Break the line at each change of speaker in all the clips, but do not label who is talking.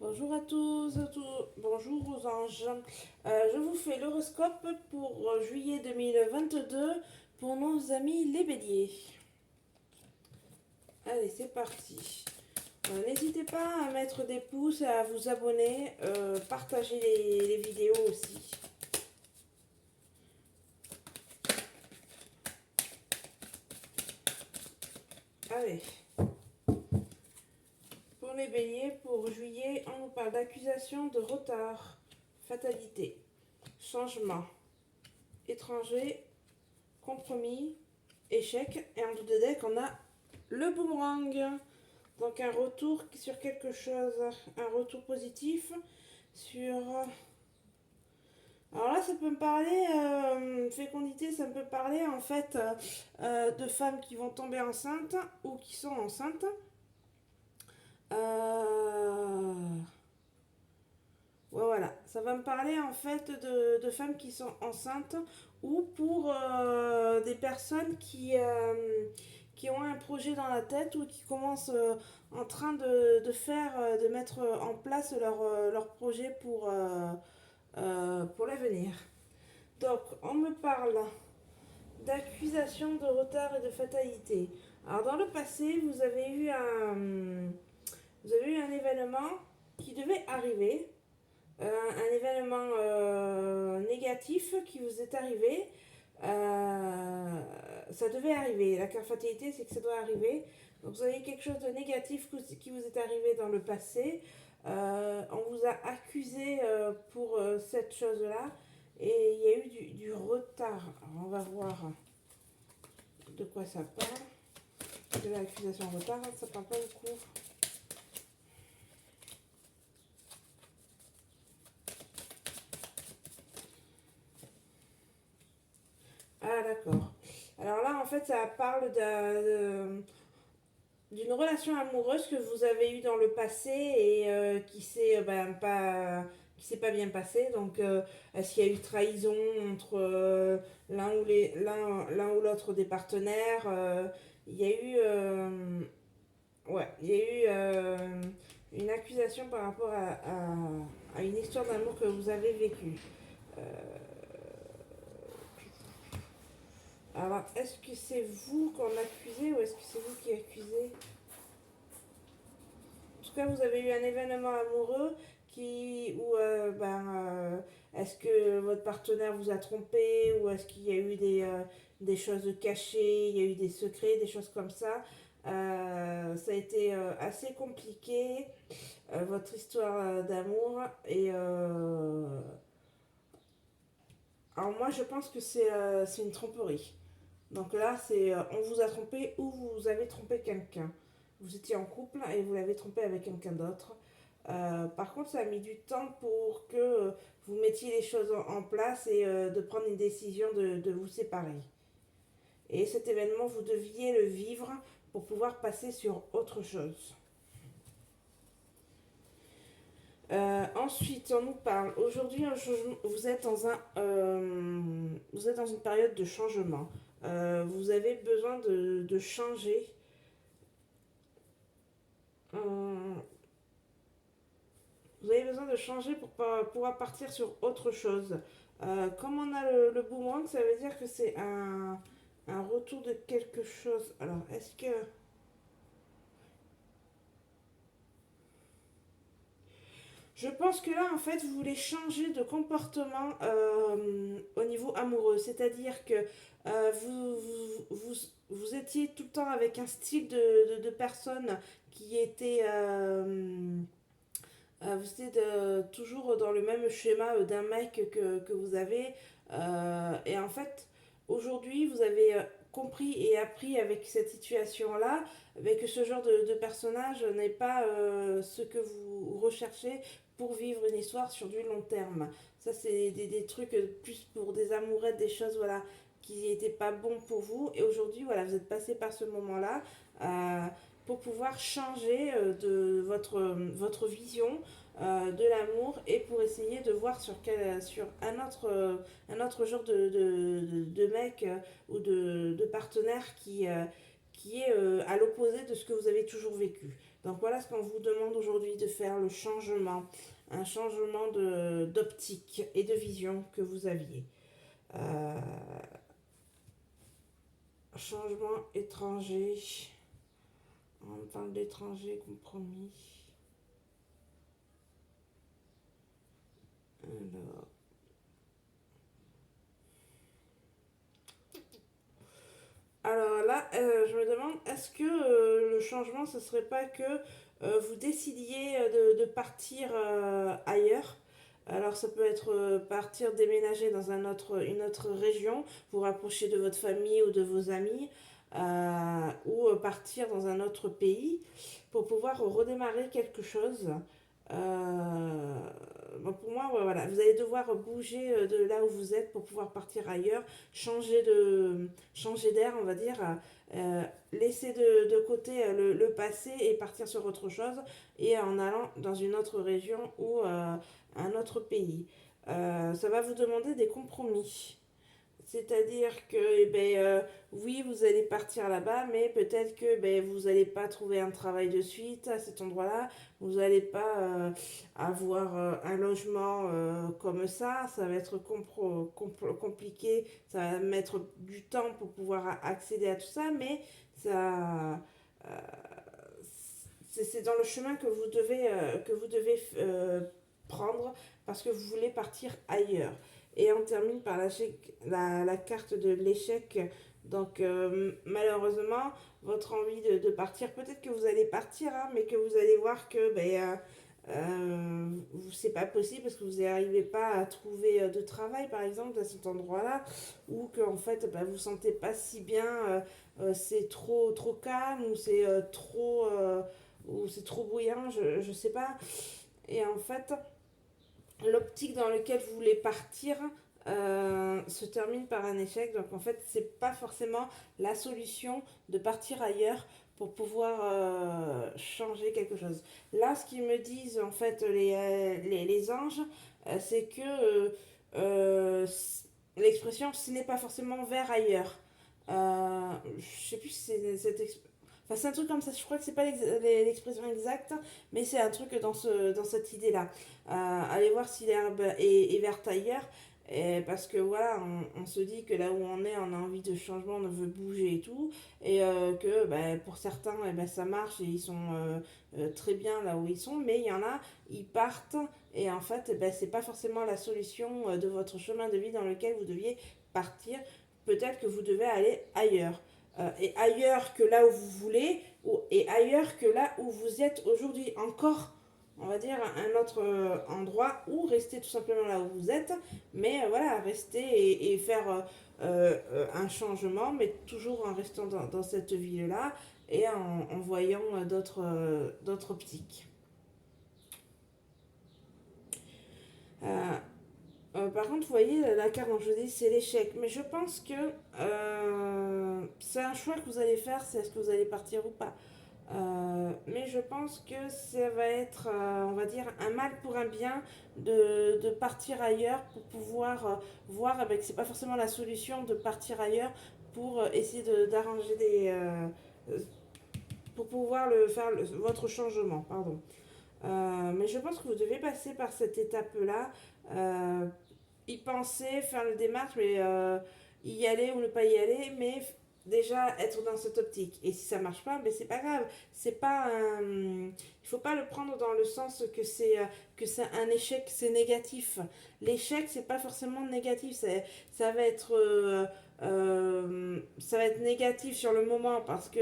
Bonjour à tous, bonjour aux anges. Je vous fais l'horoscope pour juillet 2022 pour nos amis les béliers. Allez, c'est parti. N'hésitez pas à mettre des pouces et à vous abonner, partager les vidéos aussi. Allez, pour les béliers, pour juillet, on nous parle d'accusation de retard, fatalité, changement, étranger, compromis, échec. Et en dos de deck, on a le boomerang. Donc un retour sur quelque chose, un retour positif sur... Alors là, ça peut me parler, fécondité, ça me peut parler en fait de femmes qui vont tomber enceintes ou qui sont enceintes. Ouais, voilà, ça va me parler en fait de femmes qui sont enceintes ou pour des personnes qui ont un projet dans la tête ou qui commencent en train de faire, de mettre en place leur projet pour l'avenir. Donc, on me parle d'accusation de retard et de fatalité. Alors, dans le passé, vous avez eu un événement qui devait arriver, un événement négatif qui vous est arrivé. Ça devait arriver. La carte fatalité, c'est que ça doit arriver. Donc vous avez quelque chose de négatif qui vous est arrivé dans le passé. On vous a accusé pour cette chose-là. Et il y a eu du retard. Alors on va voir de quoi ça parle. De l'accusation de retard, ça parle pas beaucoup. Ah d'accord. Alors là, en fait, ça parle d'une relation amoureuse que vous avez eue dans le passé et qui s'est pas bien passée. Donc, est-ce qu'il y a eu trahison entre l'un ou l'autre des partenaires? Il y a eu, ouais, il y a eu une accusation par rapport à une histoire d'amour que vous avez vécue. Euh, Alors, est-ce que c'est vous qu'on accusez ou est-ce que c'est vous qui accusez? En tout cas, vous avez eu un événement amoureux est-ce que votre partenaire vous a trompé ou est-ce qu'il y a eu des choses cachées, il y a eu des secrets, des choses comme ça. Ça a été assez compliqué, votre histoire d'amour. Alors moi, je pense que c'est une tromperie. Donc là, on vous a trompé ou vous avez trompé quelqu'un. Vous étiez en couple et vous l'avez trompé avec quelqu'un d'autre. Par contre, ça a mis du temps pour que vous mettiez les choses en place et de prendre une décision de vous séparer. Et cet événement, vous deviez le vivre pour pouvoir passer sur autre chose. Ensuite, on nous parle. Aujourd'hui, vous êtes dans une période de changement. Vous avez besoin de changer. Euh, Vous avez besoin de changer pour pouvoir partir sur autre chose. Comme on a le boomerang, ça veut dire que c'est un retour de quelque chose. Alors, est-ce que... Je pense que là, en fait, vous voulez changer de comportement au niveau amoureux. C'est-à-dire que vous étiez tout le temps avec un style de personne qui était... vous étiez toujours dans le même schéma d'un mec que vous avez. Et en fait, aujourd'hui, vous avez compris et appris avec cette situation-là mais que ce genre de personnage n'est pas ce que vous recherchez pour vivre une histoire sur du long terme. Ça, c'est des trucs plus pour des amourettes, des choses voilà, qui n'étaient pas bons pour vous. Et aujourd'hui, voilà, vous êtes passé par ce moment-là pour pouvoir changer de votre vision de l'amour et pour essayer de voir sur un autre genre de mec ou de partenaire qui est à l'opposé de ce que vous avez toujours vécu. Donc voilà ce qu'on vous demande aujourd'hui de faire, le changement, un changement d'optique et de vision que vous aviez. Euh, Changement étranger, on parle d'étranger compromis. Alors, Alors là, je me demande, est-ce que le changement, ce serait pas que vous décidiez de partir ailleurs? Alors ça peut être partir déménager dans une autre région, vous rapprocher de votre famille ou de vos amis, ou partir dans un autre pays pour pouvoir redémarrer quelque chose. Euh, bon, pour moi, ouais, voilà, vous allez devoir bouger de là où vous êtes pour pouvoir partir ailleurs, changer d'air, on va dire, laisser de côté le passé et partir sur autre chose et en allant dans une autre région ou un autre pays. Ça va vous demander des compromis. C'est-à-dire que, oui, vous allez partir là-bas, mais peut-être que vous n'allez pas trouver un travail de suite à cet endroit-là. Vous n'allez pas avoir un logement comme ça va être compliqué. Ça va mettre du temps pour pouvoir accéder à tout ça, mais ça, euh, c'est dans le chemin que vous devez prendre parce que vous voulez partir ailleurs. Et on termine par la carte de l'échec. Donc malheureusement, votre envie partir, peut-être que vous allez partir, hein, mais que vous allez voir que c'est pas possible parce que vous n'arrivez pas à trouver de travail, par exemple, à cet endroit-là, ou que en fait, vous vous sentez pas si bien, c'est trop calme, ou c'est trop bruyant, je sais pas. Et en fait, l'optique dans laquelle vous voulez partir se termine par un échec. Donc en fait, c'est pas forcément la solution de partir ailleurs pour pouvoir changer quelque chose. Là, ce qu'ils me disent en fait les anges, c'est que euh, l'expression ce n'est pas forcément vers ailleurs. Je sais plus si c'est cette expression. Enfin, c'est un truc comme ça, je crois que c'est pas l'expression exacte, mais c'est un truc dans cette idée-là. Allez voir si l'herbe est verte ailleurs, parce que voilà, on se dit que là où on est, on a envie de changement, on veut bouger et tout, et que pour certains, ça marche et ils sont très bien là où ils sont, mais il y en a, ils partent, et en fait, c'est pas forcément la solution de votre chemin de vie dans lequel vous deviez partir. Peut-être que vous devez aller ailleurs. Et ailleurs que là où vous voulez, et ailleurs que là où vous êtes aujourd'hui. Encore, on va dire, un autre endroit, ou rester tout simplement là où vous êtes, mais voilà, rester et faire un changement, mais toujours en restant dans cette ville-là et en voyant d'autres optiques. Euh, Par contre, vous voyez, la carte dont je vous dis, c'est l'échec. Mais je pense que c'est un choix que vous allez faire, c'est est-ce que vous allez partir ou pas. Mais je pense que ça va être, on va dire, un mal pour un bien de partir ailleurs pour pouvoir voir, avec, c'est pas forcément la solution de partir ailleurs pour essayer d'arranger euh, pour pouvoir faire votre changement, pardon. Mais je pense que vous devez passer par cette étape-là, euh, y penser, faire le démarche, mais y aller ou ne pas y aller, mais déjà être dans cette optique. Et si ça marche pas, mais c'est pas grave. C'est pas un... Il faut pas le prendre dans le sens que c'est un échec, c'est négatif. L'échec, c'est pas forcément négatif. Ça va être ça va être négatif sur le moment parce que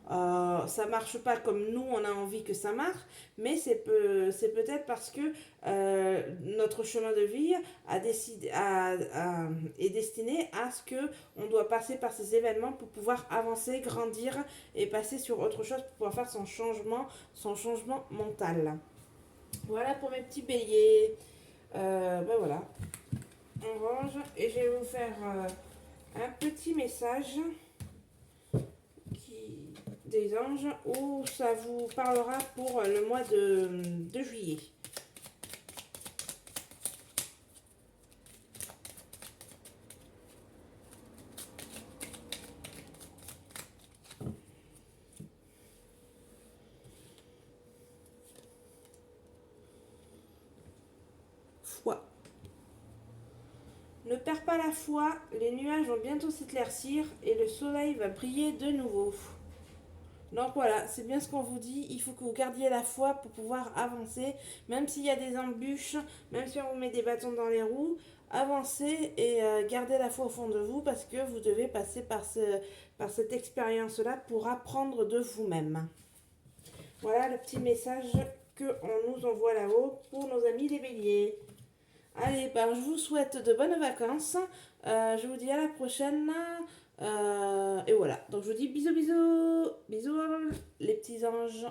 ça marche pas comme nous on a envie que ça marche, mais c'est peut-être parce que notre chemin de vie est destiné à ce que on doit passer par ces événements pour pouvoir avancer, grandir et passer sur autre chose pour pouvoir faire son changement mental. Voilà pour mes petits béliers. Voilà, on range et je vais vous faire un petit message des anges où ça vous parlera pour le mois de juillet. foi. Ne perds pas la foi, les nuages vont bientôt s'éclaircir et le soleil va briller de nouveau. Donc voilà, c'est bien ce qu'on vous dit, il faut que vous gardiez la foi pour pouvoir avancer, même s'il y a des embûches, même si on vous met des bâtons dans les roues, avancez et gardez la foi au fond de vous parce que vous devez passer par cette expérience-là pour apprendre de vous-même. Voilà le petit message qu'on nous envoie là-haut pour nos amis les béliers. Allez, ben, je vous souhaite de bonnes vacances. Je vous dis à la prochaine. Et voilà. Donc je vous dis bisous, bisous. Bisous les petits anges.